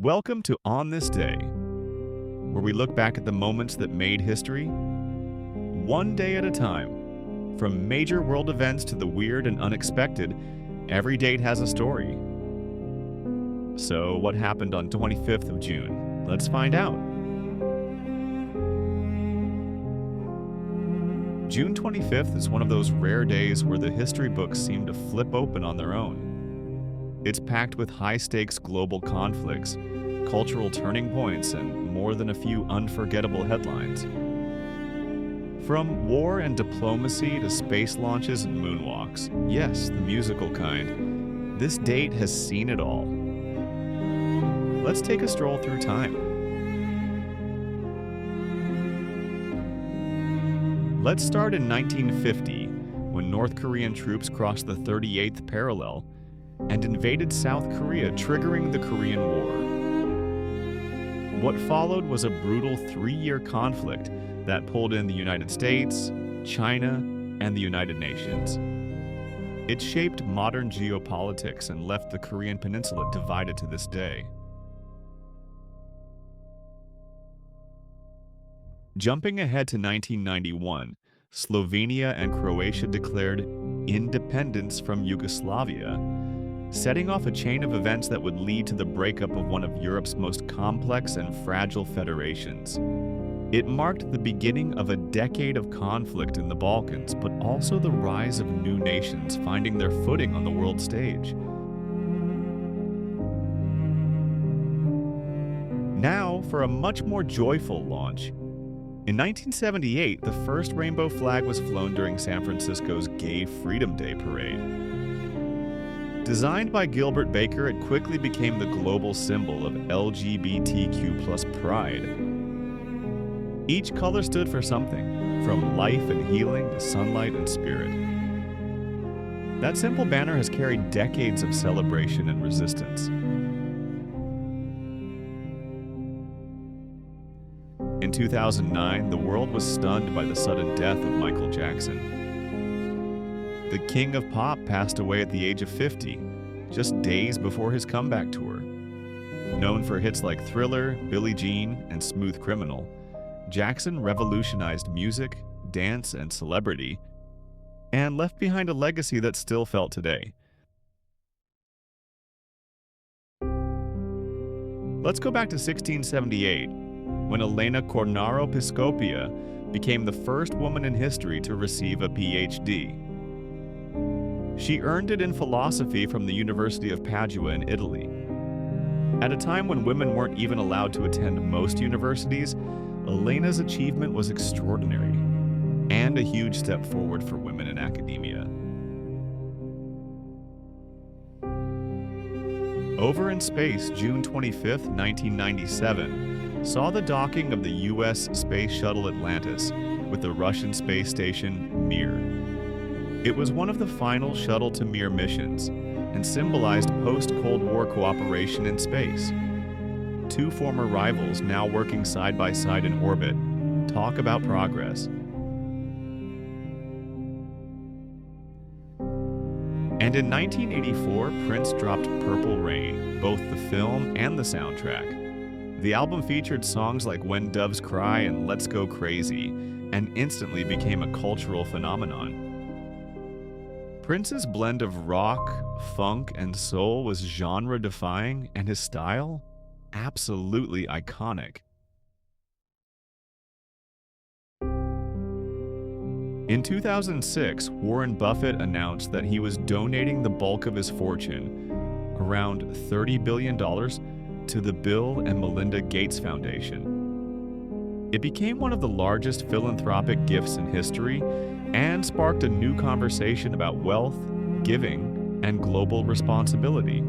Welcome to On This Day, where we look back at the moments that made history, one day at a time. From major world events to the weird and unexpected, every date has a story. So, what happened on 25th of June? Let's find out. June 25th is one of those rare days where the history books seem to flip open on their own. It's packed with high-stakes global conflicts, cultural turning points, and more than a few unforgettable headlines. From war and diplomacy to space launches and moonwalks, yes, the musical kind, this date has seen it all. Let's take a stroll through time. Let's start in 1950, when North Korean troops crossed the 38th parallel and invaded South Korea, triggering the Korean War. What followed was a brutal 3-year conflict that pulled in the United States, China, and the United Nations. It shaped modern geopolitics and left the Korean peninsula divided to this day. Jumping ahead to 1991, Slovenia and Croatia declared independence from Yugoslavia, setting off a chain of events that would lead to the breakup of one of Europe's most complex and fragile federations. It marked the beginning of a decade of conflict in the Balkans, but also the rise of new nations finding their footing on the world stage. Now, for a much more joyful launch. In 1978, the first rainbow flag was flown during San Francisco's Gay Freedom Day parade. Designed by Gilbert Baker, it quickly became the global symbol of LGBTQ+ pride. Each color stood for something, from life and healing to sunlight and spirit. That simple banner has carried decades of celebration and resistance. In 2009, the world was stunned by the sudden death of Michael Jackson. The king of pop passed away at the age of 50, just days before his comeback tour. Known for hits like Thriller, Billie Jean, and Smooth Criminal, Jackson revolutionized music, dance, and celebrity, and left behind a legacy that's still felt today. Let's go back to 1678, when Elena Cornaro Piscopia became the first woman in history to receive a PhD. She earned it in philosophy from the University of Padua in Italy. At a time when women weren't even allowed to attend most universities, Elena's achievement was extraordinary and a huge step forward for women in academia. Over in space, June 25, 1997, saw the docking of the U.S. Space Shuttle Atlantis with the Russian space station Mir. It was one of the final shuttle-to-Mir missions and symbolized post-Cold War cooperation in space. Two former rivals, now working side by side in orbit, talk about progress. And in 1984, Prince dropped Purple Rain, both the film and the soundtrack. The album featured songs like When Doves Cry and Let's Go Crazy, and instantly became a cultural phenomenon. Prince's blend of rock, funk, and soul was genre-defying, and his style, absolutely iconic. In 2006, Warren Buffett announced that he was donating the bulk of his fortune, around $30 billion, to the Bill and Melinda Gates Foundation. It became one of the largest philanthropic gifts in history and sparked a new conversation about wealth, giving, and global responsibility.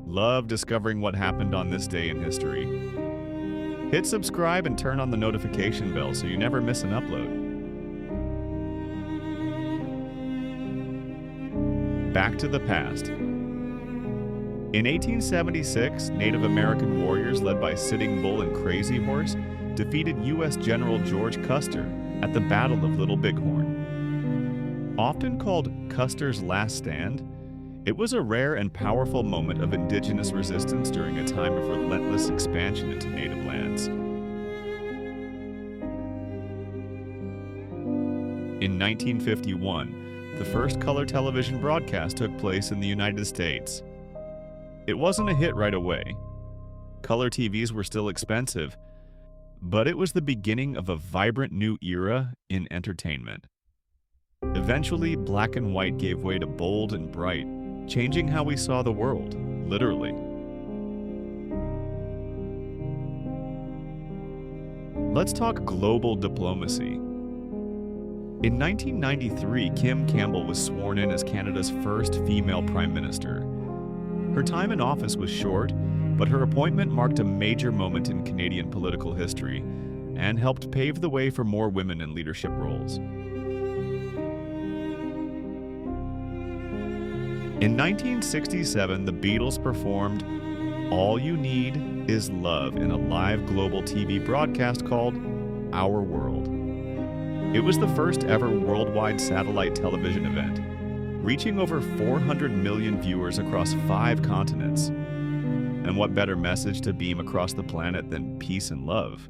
Love discovering what happened on this day in history. Hit subscribe and turn on the notification bell so you never miss an upload. Back to the past. In 1876, Native American warriors led by Sitting Bull and Crazy Horse defeated U.S. General George Custer at the Battle of Little Bighorn. Often called Custer's Last Stand, It was a rare and powerful moment of indigenous resistance during a time of relentless expansion into native lands. In 1951, the first color television broadcast took place in the United States. It wasn't a hit right away. Color TVs were still expensive, but it was the beginning of a vibrant new era in entertainment. Eventually, black and white gave way to bold and bright, changing how we saw the world, literally. Let's talk global diplomacy. In 1993, Kim Campbell was sworn in as Canada's first female Prime Minister. Her time in office was short, but her appointment marked a major moment in Canadian political history and helped pave the way for more women in leadership roles. In 1967, the Beatles performed All You Need Is Love in a live global TV broadcast called Our World. It was the first ever worldwide satellite television event, reaching over 400 million viewers across 5 continents. And what better message to beam across the planet than peace and love?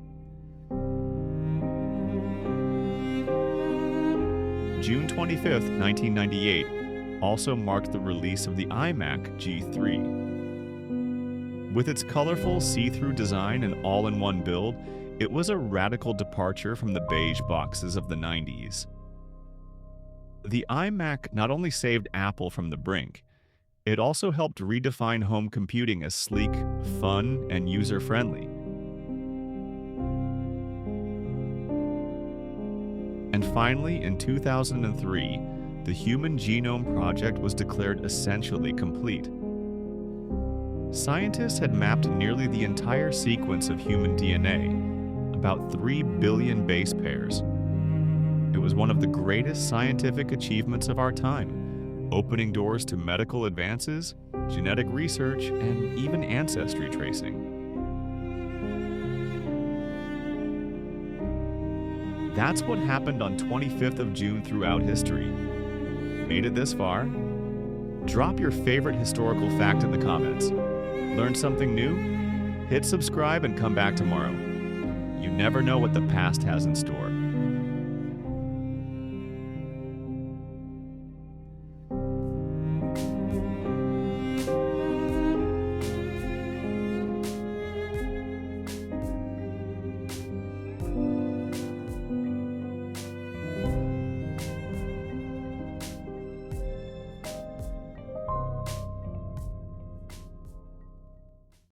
June 25th, 1998, also marked the release of the iMac G3. With its colorful see-through design and all-in-one build, it was a radical departure from the beige boxes of the 90s. The iMac not only saved Apple from the brink, it also helped redefine home computing as sleek, fun, and user-friendly. And finally, in 2003, the Human Genome Project was declared essentially complete. Scientists had mapped nearly the entire sequence of human DNA, about 3 billion base pairs. It was one of the greatest scientific achievements of our time, opening doors to medical advances, genetic research, and even ancestry tracing. That's what happened on 25th of June throughout history. Made it this far? Drop your favorite historical fact in the comments. Learn something new? Hit subscribe and come back tomorrow. You never know what the past has in store.